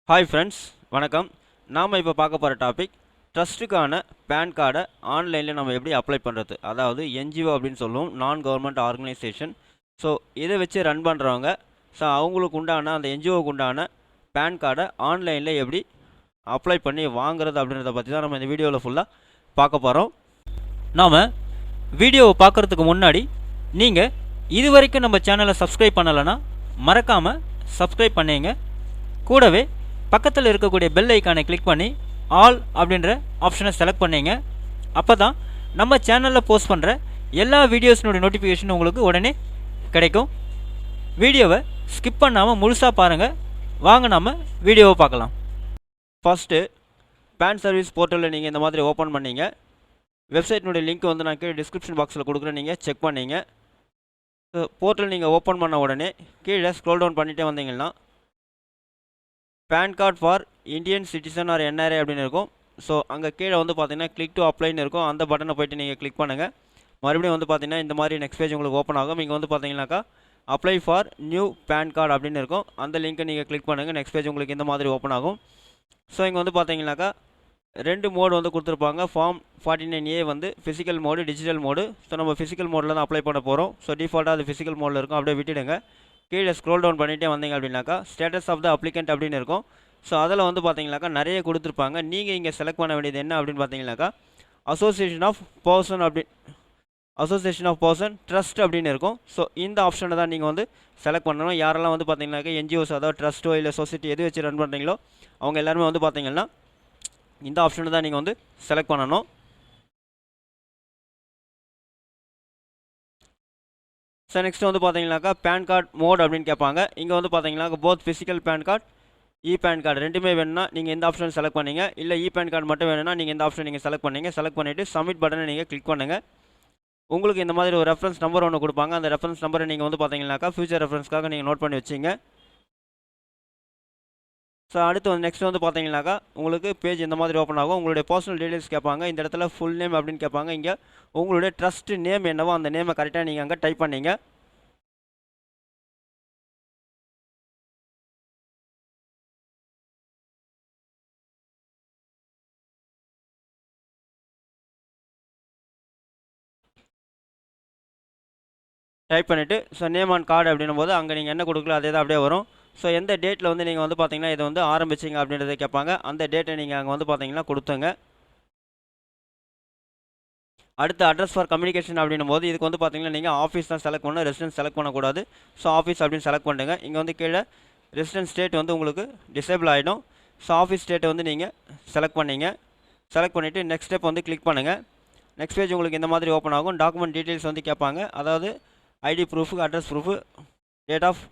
Hi friends, வணக்கம். நாம் இப்போ பார்க்க போகிற டாபிக் ட்ரஸ்ட்டுக்கான பேன் கார்டை ஆன்லைனில் நம்ம எப்படி அப்ளை பண்ணுறது. அதாவது என்ஜிஓ அப்படின்னு சொல்லுவோம், நான் கவர்மெண்ட் ஆர்கனைசேஷன். ஸோ இதை வச்சு ரன் பண்ணுறவங்க, ஸோ அவங்களுக்கு உண்டான அந்த என்ஜிஓவுக்கு உண்டான பேன் கார்டை ஆன்லைனில் எப்படி அப்ளை பண்ணி வாங்குறது அப்படின்றத பற்றி தான் நம்ம இந்த வீடியோவில் ஃபுல்லாக பார்க்க போகிறோம். நாம் வீடியோவை பார்க்குறதுக்கு முன்னாடி நீங்கள் இது வரைக்கும் நம்ம சேனலை சப்ஸ்கிரைப் பண்ணலைன்னா மறக்காமல் சப்ஸ்கிரைப் பண்ணிங்க. கூடவே பக்கத்தில் இருக்கக்கூடிய பெல் ஐக்கானை கிளிக் பண்ணி ஆல் அப்படின்ற ஆப்ஷனை செலக்ட் பண்ணிங்க. அப்போ தான் நம்ம சேனலில் போஸ்ட் பண்ணுற எல்லா வீடியோஸினுடைய நோட்டிஃபிகேஷன் உங்களுக்கு உடனே கிடைக்கும். வீடியோவை ஸ்கிப் பண்ணாமல் முழுசாக பாருங்கள். வாங்க நம்ம வீடியோவை பார்க்கலாம். ஃபஸ்ட்டு பேன் சர்வீஸ் போர்ட்டலில் நீங்கள் இந்த மாதிரி ஓப்பன் பண்ணிங்க. வெப்சைட்னுடைய லிங்க் வந்து நான் கீழே டிஸ்கிரிப்ஷன் பாக்ஸில் கொடுக்குறேன், நீங்கள் செக் பண்ணிங்க. போர்ட்டல் நீங்கள் ஓப்பன் பண்ண உடனே கீழே ஸ்க்ரோல் டவுன் பண்ணிகிட்டே வந்தீங்கன்னா PAN card for Indian citizen or NRI அப்படின்னு இருக்கும். ஸோ அங்கே கீழே வந்து பார்த்தீங்கன்னா கிளிக் டு அப்ளைன்னு இருக்கும். அந்த பட்டனை போய்ட்டு நீங்கள் கிளிக் பண்ணுங்கள். மறுபடியும் வந்து பார்த்தீங்கன்னா இந்த மாதிரி நெக்ஸ்ட் பேஜ் உங்களுக்கு ஓப்பன் ஆகும். இங்கே வந்து பார்த்தீங்கன்னாக்கா apply for new PAN card அப்படின்னு இருக்கும். அந்த லிங்க்கை நீங்கள் கிளிக் பண்ணுங்கள். நெக்ஸ்ட் பேஜ் உங்களுக்கு இந்த மாதிரி ஓப்பன் ஆகும். ஸோ இங்கே வந்து பார்த்தீங்கன்னாக்கா ரெண்டு மோடு வந்து கொடுத்துருப்பாங்க. ஃபார்ம் 49A வந்து physical mode, digital mode. So நம்ம ஃபிசிக்கல் மோடில் தான் அப்ளை பண்ண போகிறோம். ஸோ டிஃபால்ட்டாக அது ஃபிசிக்கல் மோடில் இருக்கும், அப்படியே விட்டுடுங்க. கீழே ஸ்க்ரோல் டவுன் பண்ணிகிட்டே வந்தீங்க அப்படின்னாக்கா ஸ்டேட்டஸ் ஆஃப் த அப்ளிகண்ட் அப்படின்னு இருக்கும். ஸோ அதில் வந்து பார்த்தீங்கன்னாக்கா நிறைய கொடுத்துருப்பாங்க. நீங்கள் இங்கே செலக்ட் பண்ண வேண்டியது என்ன அப்படின்னு பார்த்தீங்கன்னாக்கா அசோசியேஷன் ஆஃப் பர்சன் ட்ரஸ்ட் அப்படின்னு இருக்கும். ஸோ இந்த ஆப்ஷனை தான் நீங்கள் வந்து செலக்ட் பண்ணணும். யாரெல்லாம் வந்து பார்த்தீங்கன்னாக்கா என்ஜிஓஸ், அதாவது ட்ரஸ்ட்டோ இல்லை சொசைட்டி எது வச்சு ரன் பண்ணுறீங்களோ அவங்க எல்லாருமே வந்து பார்த்தீங்கன்னா இந்த ஆப்ஷனை தான் நீங்கள் வந்து செலக்ட் பண்ணணும். ஸோ நெக்ஸ்ட் வந்து பார்த்தீங்கன்னாக்கா பேன் கார்டு மோட் அப்படின்னு கேட்பாங்க. இங்கே வந்து பார்த்தீங்கன்னாக்கா both physical PAN card, PAN card ரெண்டுமே வேணும்னா நீங்கள் இந்த ஆப்ஷன் செலக்ட் பண்ணிங்க. இல்லை பேன் கார்டு மட்டும் வேணும்னா நீங்கள் இந்த ஆப்ஷன் நீங்கள் செலக்ட் பண்ணிங்க. செலக்ட் பண்ணிவிட்டு சப்மிட் பட்டனை நீங்கள் கிளிக் பண்ணுங்கள். உங்களுக்கு இந்த மாதிரி ஒரு ரெஃபரன்ஸ் நம்பர் ஒன்று கொடுப்பாங்க. அந்த ரெஃபரன்ஸ் நம்பரை நீங்கள் வந்து பார்த்தீங்கன்னாக்கா ஃபியூச்சர் ரெஃபரன்ஸ்க்காக நீங்கள் நோட் பண்ணி வச்சிங்க. ஸோ அடுத்து வந்து நெக்ஸ்ட் வந்து பார்த்தீங்கன்னாக்கா உங்களுக்கு பேஜ் இந்த மாதிரி ஓப்பன் ஆகும். உங்களுடைய பர்சனல் டீடைல்ஸ் கேட்பாங்க. இந்த இடத்துல ஃபுல் நேம் அப்படின்னு கேட்பாங்க. இங்கே உங்களுடைய ட்ரஸ்ட் நேம் என்னவோ அந்த நேமை கரெக்டாக நீங்கள் அங்கே டைப் பண்ணிங்க. டைப் பண்ணிவிட்டு ஸோ நேம் ஆன் கார்டு அப்படின்னும் போது அங்கே நீங்கள் என்ன கொடுக்கல அதே தான் அப்படியே வரும். ஸோ எந்த டேட்டில் வந்து நீங்கள் வந்து பார்த்தீங்கன்னா இதை வந்து ஆரம்பிச்சிங்க அப்படின்றத கேட்பாங்க. அந்த டேட்டை நீங்கள் அங்கே வந்து பார்த்தீங்கன்னா கொடுத்துங்க. அடுத்து அட்ரஸ் ஃபார் கம்யூனிகேஷன் அப்படின்னும் போது இதுக்கு வந்து பார்த்தீங்கன்னா நீங்கள் ஆஃபீஸ் தான் செலக்ட் பண்ணணும், ரெசிடென்ஸ் செலக்ட் பண்ணக்கூடாது. ஸோ ஆஃபீஸ் அப்படின்னு செலக்ட் பண்ணுங்க. இங்கே வந்து கீழே ரெசிடென்ஸ் ஸ்டேட் வந்து உங்களுக்கு டிசேபிள் ஆகிடும். ஸோ ஆஃபீஸ் ஸ்டேட்டை வந்து நீங்கள் செலக்ட் பண்ணிங்க. செலக்ட் பண்ணிவிட்டு நெக்ஸ்ட் ஸ்டெப் வந்து கிளிக் பண்ணுங்கள். நெக்ஸ்ட் பேஜ் உங்களுக்கு இந்த மாதிரி ஓப்பன் ஆகும். டாக்குமெண்ட் டீட்டெயில்ஸ் வந்து கேட்பாங்க. அதாவது ID proof, address proof, date of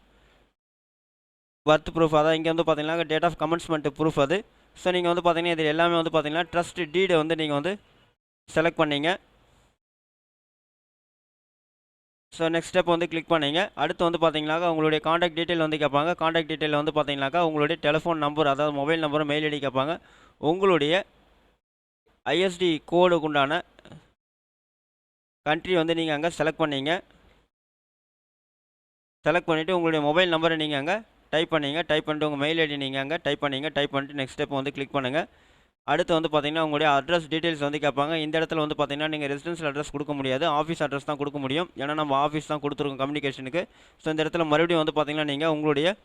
birth proof, அதாவது இங்கே வந்து பார்த்தீங்கன்னா டேட் ஆஃப் கமென்ஸ்மெண்ட் ப்ரூஃப் அது. ஸோ நீங்கள் வந்து பார்த்தீங்கன்னா இது எல்லாமே வந்து பார்த்தீங்கன்னா ட்ரஸ்ட் டீடை வந்து நீங்கள் வந்து செலக்ட் பண்ணிங்க. ஸோ நெக்ஸ்ட் ஸ்டெப் வந்து கிளிக் பண்ணிங்க. அடுத்து வந்து பார்த்தீங்கன்னாக்கா உங்களுடைய காண்டாக்ட் டீட்டெயில் வந்து கேட்பாங்க. காண்டாக்ட் டீட்டெயில் வந்து பார்த்தீங்கன்னாக்கா உங்களுடைய டெலிஃபோன் நம்பர், அதாவது மொபைல் நம்பரும் மெயில் ஐடி கேட்பாங்க. உங்களுடைய ஐஎஸ்டி கோடுக்கு உண்டான கண்ட்ரி வந்து நீங்கள் அங்கே செலக்ட் பண்ணிங்க. செலக்ட் பண்ணிவிட்டு உங்களுடைய மொபைல் நம்பரை நீங்கள் அங்கே டைப் பண்ணிங்க. டைப் பண்ணிட்டு உங்கள் மெயில் ஐடி நீங்கள் அங்கே டைப் பண்ணிங்க. டைப் பண்ணிட்டு நெக்ஸ்ட் ஸ்டெப் வந்து கிளிக் பண்ணுங்கள். அடுத்து வந்து பார்த்தீங்கன்னா உங்களுடைய அட்ரஸ் டீட்டெயில்ஸ் வந்து கேட்பாங்க. இந்த இடத்துல வந்து பார்த்தீங்கன்னா நீங்கள் ரெசிடென்ஷியல் அட்ரஸ் கொடுக்க முடியாது, ஆஃபீஸ் அட்ரஸ் தான் கொடுக்க முடியும். ஏன்னா நம்ம ஆஃபீஸ் தான் கொடுத்துருக்கோம் கம்யூனிகேஷனுக்கு. ஸோ இந்த இடத்துல மறுபடியும் வந்து பார்த்தீங்கன்னா நீங்கள் உங்களுடைய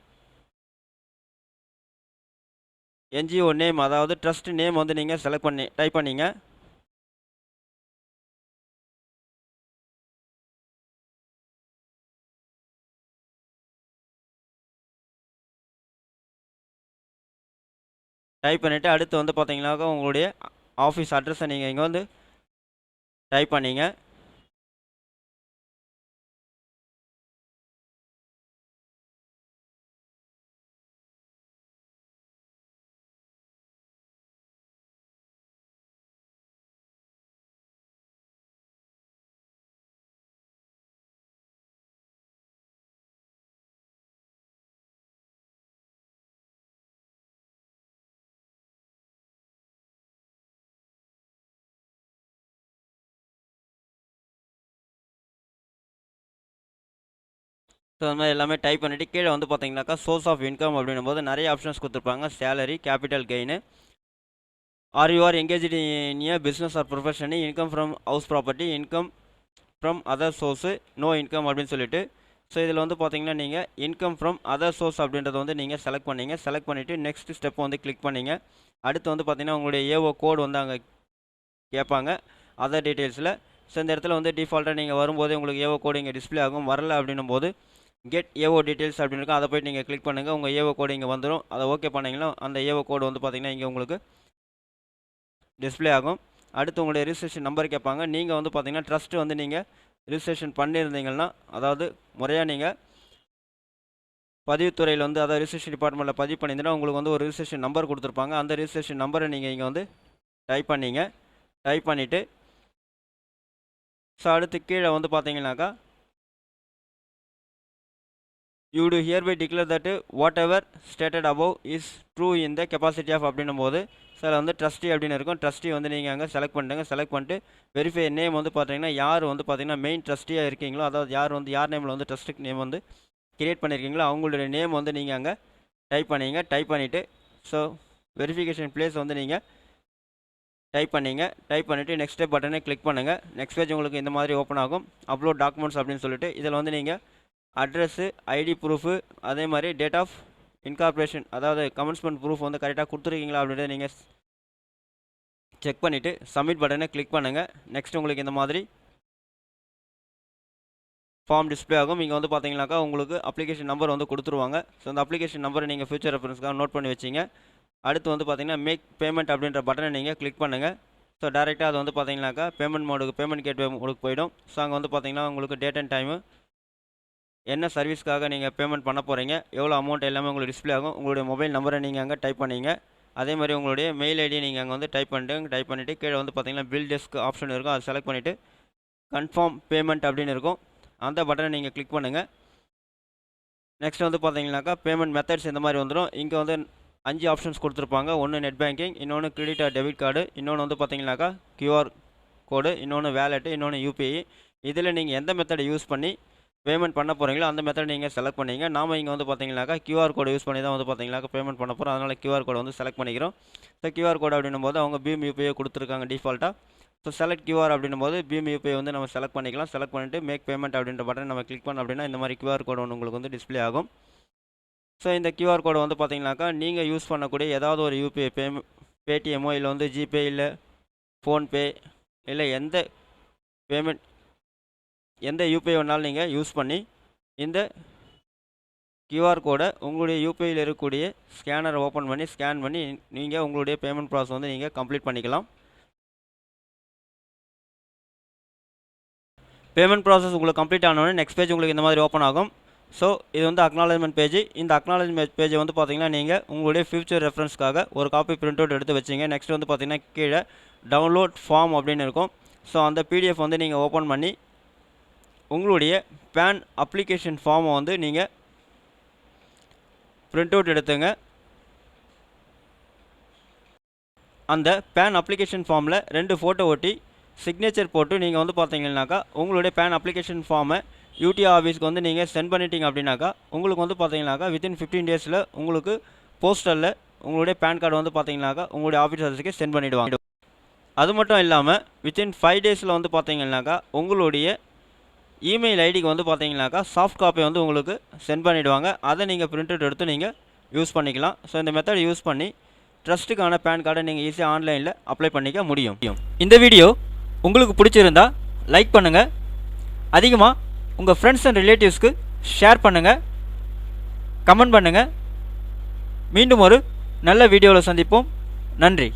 என்ஜிஓ நேம், அதாவது ட்ரஸ்ட் நேம் வந்து நீங்கள் செலக்ட் பண்ணி டைப் பண்ணிங்க. டைப் பண்ணிவிட்டு அடுத்து வந்து பார்த்தீங்கன்னாக்கா உங்களுடைய ஆஃபீஸ் அட்ரஸை நீங்கள் இங்கே வந்து டைப் பண்ணிங்க. ஸோ அந்த மாதிரி எல்லாமே டைப் பண்ணிவிட்டு கீழே வந்து பார்த்தீங்கன்னாக்கா சோர்ஸ் ஆஃப் இன்கம் அப்படின்னும் போது நிறைய ஆப்ஷன்ஸ் கொடுத்துருப்பாங்க. Salary, capital gain, or you are engaged in a business or profession, income from house property, income from other source, no income அப்படின்னு சொல்லிட்டு. ஸோ இதில் வந்து பார்த்தீங்கன்னா நீங்கள் இன்கம் ஃப்ரம் அதர் சோர்ஸ் அப்படின்றத வந்து நீங்கள் செலக்ட் பண்ணிங்க. செலக்ட் பண்ணிவிட்டு நெக்ஸ்ட் ஸ்டெப் வந்து கிளிக் பண்ணிங்க. அடுத்து வந்து பார்த்தீங்கன்னா உங்களுடைய ஏஓ கோடு வந்து அங்கே கேட்பாங்க அதர் டீட்டெயில்ஸில். ஸோ இந்த இடத்துல வந்து டிஃபால்ட்டாக நீங்கள் வரும்போது உங்களுக்கு ஏஓ கோடு இங்கே டிஸ்பிளே ஆகும். வரல அப்படின்னும் போது கெட் ஏஓ டீட்டெயில்ஸ் அப்படின்னு இருக்கும். அதை போய்ட்டு நீங்கள் கிளிக் பண்ணுங்கள். உங்கள் ஏஓ கோடு இங்கே வந்துடும். அதை ஓகே பண்ணிங்கன்னா அந்த ஏஓ கோடு வந்து பார்த்தீங்கன்னா இங்கே உங்களுக்கு டிஸ்பிளே ஆகும். அடுத்து உங்களுடைய ரிஜிஸ்ட்ரேஷன் நம்பர் கேட்பாங்க. நீங்கள் வந்து பார்த்தீங்கன்னா ட்ரஸ்ட்டு வந்து நீங்கள் ரிஜிஸ்ட்ரேஷன் பண்ணியிருந்தீங்கன்னா, அதாவது முறையாக நீங்கள் பதிவுத்துறையில் வந்து அதாவது ரிஜிஸ்ட்ரேஷன் டிபார்ட்மெண்ட்டில் பதிவு பண்ணியிருந்தீங்கன்னா உங்களுக்கு வந்து ஒரு ரிஜிஸ்ட்ரேஷன் நம்பர் கொடுத்துருப்பாங்க. அந்த ரிஜிஸ்ட்ரேஷன் நம்பரை நீங்கள் இங்கே வந்து டைப் பண்ணிங்க. டைப் பண்ணிவிட்டு ஸோ அடுத்து கீழே வந்து பார்த்தீங்கன்னாக்கா you do hereby declare that whatever stated above is true in the capacity of அப்படின்னும் போது சில வந்து ட்ரஸ்டி அப்படின்னு இருக்கும். ட்ரஸ்டி வந்து நீங்கள் அங்கே செலக்ட் பண்ணிட்டுங்க. செலக்ட் பண்ணிட்டு வெரிஃபை நேம் வந்து பார்த்தீங்கன்னா யார் வந்து பார்த்தீங்கன்னா மெயின் ட்ரஸ்டியாக இருக்கீங்களோ, அதாவது யார் நேமில் வந்து ட்ரஸ்ட்டுக்கு நேம் வந்து கிரியேட் பண்ணியிருக்கீங்களோ அவங்களுடைய நேம் வந்து நீங்கள் அங்கே டைப் பண்ணிங்க. டைப் பண்ணிவிட்டு ஸோ வெரிஃபிகேஷன் ப்ளேஸ் வந்து நீங்கள் டைப் பண்ணிங்க. டைப் பண்ணிவிட்டு நெக்ஸ்ட் ஸ்டெப் பட்டனை கிளிக் பண்ணுங்கள். நெக்ஸ்ட் பேஜ் உங்களுக்கு இந்த மாதிரி ஓப்பன் ஆகும். அப்லோட் டாக்குமெண்ட்ஸ் அப்படின்னு சொல்லிட்டு இதில் வந்து நீங்கள் அட்ரஸ்ஸு, ஐடி ப்ரூஃபு, அதே மாதிரி டேட் ஆஃப் இன்கார்பரேஷன், அதாவது கமென்ஸ்மெண்ட் ப்ரூஃப் வந்து கரெக்டாக கொடுத்துருக்கீங்களா அப்படின்றத நீங்கள் செக் பண்ணிவிட்டு சப்மிட் பட்டனை கிளிக் பண்ணுங்கள். நெக்ஸ்ட் உங்களுக்கு இந்த மாதிரி ஃபார்ம் டிஸ்பிளே ஆகும். இங்கே வந்து பார்த்தீங்கன்னாக்கா உங்களுக்கு அப்ளிகேஷன் நம்பர் வந்து கொடுத்துருவாங்க. ஸோ அந்த அப்ளிகேஷன் நம்பரை நீங்கள் ஃபியூச்சர் ரெஃபரன்ஸ்க்காக நோட் பண்ணி வச்சிங்க. அடுத்து வந்து பார்த்தீங்கன்னா மேக் பேமெண்ட் அப்படின்ற பட்டனை நீங்கள் கிளிக் பண்ணுங்கள். ஸோ டேரெக்டாக அது வந்து பார்த்தீங்கன்னாக்கா பேமெண்ட் கேட்வே மோடுக்கு போயிடும். ஸோ அங்கே வந்து பார்த்தீங்கன்னா உங்களுக்கு டேட் அண்ட் டைமு, என்ன சர்வீஸ்க்காக நீங்கள் பேமெண்ட் பண்ண போகிறீங்க, எவ்வளோ அமௌண்ட் எல்லாமே உங்களுக்கு டிஸ்பிளே ஆகும். உங்களுடைய மொபைல் நம்பரை நீங்கள் அங்கே டைப் பண்ணிங்க. அதே மாதிரி உங்களுடைய மெயில் ஐடி நீங்கள் அங்கே வந்து டைப் பண்ணிவிட்டு கீழே வந்து பார்த்தீங்கன்னா பில் டெஸ்க் ஆப்ஷன் இருக்கும். அதை செலக்ட் பண்ணிவிட்டு கன்ஃபார்ம் பேமெண்ட் அப்படின்னு இருக்கும். அந்த பட்டனை நீங்கள் கிளிக் பண்ணுங்கள். நெக்ஸ்ட் வந்து பார்த்தீங்கன்னாக்கா பேமெண்ட் மெத்தட்ஸ் இந்த மாதிரி வந்துடும். இங்கே வந்து 5 ஆப்ஷன்ஸ் கொடுத்துருப்பாங்க. ஒன்று நெட் பேங்கிங், இன்னொன்று கிரெடிட் ஆர் டெபிட் கார்டு, இன்னொன்று வந்து பார்த்தீங்கன்னாக்கா கியூஆர் கோடு, இன்னொன்று வேலெட்டு, இன்னொன்று யூபிஐ. இதில் நீங்கள் எந்த மெத்தடை யூஸ் பண்ணி பேமெண்ட் பண்ண போகிறீங்களோ அந்த மெத்தட் நீங்கள் செலக்ட் பண்ணிங்க. நாம் இங்கே வந்து பார்த்தீங்கன்னாக்கா கியூஆர் கோடு யூஸ் பண்ணி தான் வந்து பார்த்தீங்கன்னாக்கா பேமெண்ட் பண்ண போகிறோம். அதனால் கியூஆர் கோடை வந்து செலக்ட் பண்ணிக்கிறோம். ஸோ கியூஆர் கோடு அப்படின்னும் போது அவங்க பீம் யூபிஐ கொடுத்துருக்காங்க டிஃபால்ட்டாக. ஸோ செலக்ட் கியூஆர் அப்படின்னும் போது பீம் யூபிஐ வந்து நம்ம செலக்ட் பண்ணிக்கலாம். செலக்ட் பண்ணிவிட்டு மேக் பேமெண்ட் அப்படின்ற பட்டன் நம்ம கிளிக் பண்ணோம் அப்படின்னா இந்த மாதிரி கியூஆர் கோடு ஒன்று உங்களுக்கு வந்து டிஸ்பிளே ஆகும். ஸோ இந்த கியூஆர் கோடை வந்து பார்த்தீங்கன்னாக்கா நீங்கள் யூஸ் பண்ணக்கூடிய ஏதாவது ஒரு யூபிஐ பேடிஎம்மோ இல்லை வந்து ஜிபே இல்லை ஃபோன்பே இல்லை எந்த பேமெண்ட் எந்த யூபிஐ வேணாலும் நீங்கள் யூஸ் பண்ணி இந்த கியூஆர் கோடை உங்களுடைய யூபிஐயில் இருக்கக்கூடிய ஸ்கேனரை ஓப்பன் பண்ணி ஸ்கேன் பண்ணி நீங்கள் உங்களுடைய பேமெண்ட் ப்ராசஸ் வந்து நீங்கள் கம்ப்ளீட் பண்ணிக்கலாம். பேமெண்ட் ப்ராசஸ் உங்களுக்கு கம்ப்ளீட் ஆனோடனே நெக்ஸ்ட் பேஜ் உங்களுக்கு இந்த மாதிரி ஓப்பன் ஆகும். ஸோ இது வந்து அக்னாலஜ்மெண்ட் பேஜ். இந்த அக்னாலஜ்மெண்ட் பேஜை வந்து பார்த்தீங்கன்னா நீங்கள் உங்களுடைய ஃபியூச்சர் ரெஃபரன்ஸ்க்காக ஒரு காப்பி பிரிண்ட் அவுட் எடுத்து வச்சிங்க. நெக்ஸ்ட் வந்து பார்த்தீங்கன்னா கீழே டவுன்லோட் ஃபார்ம் அப்படின்னு இருக்கும். ஸோ அந்த பிடிஎஃப் வந்து நீங்கள் ஓப்பன் பண்ணி உங்களுடைய பேன் அப்ளிகேஷன் ஃபார்மை வந்து நீங்கள் பிரிண்ட் அவுட் எடுத்துங்க. அந்த பேன் அப்ளிகேஷன் ஃபார்மில் 2 ஃபோட்டோ ஒட்டி சிக்னேச்சர் போட்டு நீங்கள் வந்து பார்த்தீங்கன்னாக்கா உங்களுடைய பேன் அப்ளிகேஷன் ஃபார்மை யூடிஆர் ஆஃபீஸ்க்கு வந்து நீங்கள் சென்ட் பண்ணிட்டீங்க அப்படின்னாக்கா உங்களுக்கு வந்து பார்த்தீங்கன்னாக்கா வித்தின் 15 டேஸில் உங்களுக்கு போஸ்டரில் உங்களுடைய பேன் கார்டு வந்து பார்த்தீங்கன்னாக்கா உங்களுடைய ஆஃபீஸ் அட்ரஸுக்கு சென்ட் பண்ணிவிடுவாங்க. அது மட்டும் இல்லாமல் வித்தின் 5 டேஸில் வந்து பார்த்தீங்கன்னாக்கா உங்களுடைய இமெயில் ஐடிக்கு வந்து பார்த்தீங்கன்னாக்கா சாஃப்ட் காப்பி வந்து உங்களுக்கு சென்ட் பண்ணிவிடுவாங்க. அதை நீங்கள் பிரிண்ட் அவுட் எடுத்து நீங்கள் யூஸ் பண்ணிக்கலாம். ஸோ இந்த மெத்தட் யூஸ் பண்ணி ட்ரஸ்ட்டுக்கான பேன் கார்டை நீங்கள் ஈஸியாக ஆன்லைனில் அப்ளை பண்ணிக்க முடியும். இந்த வீடியோ உங்களுக்கு பிடிச்சிருந்தா லைக் பண்ணுங்கள். அதிகமாக உங்கள் ஃப்ரெண்ட்ஸ் அண்ட் ரிலேட்டிவ்ஸ்க்கு ஷேர் பண்ணுங்கள், கமெண்ட் பண்ணுங்கள். மீண்டும் ஒரு நல்ல வீடியோவில் சந்திப்போம். நன்றி.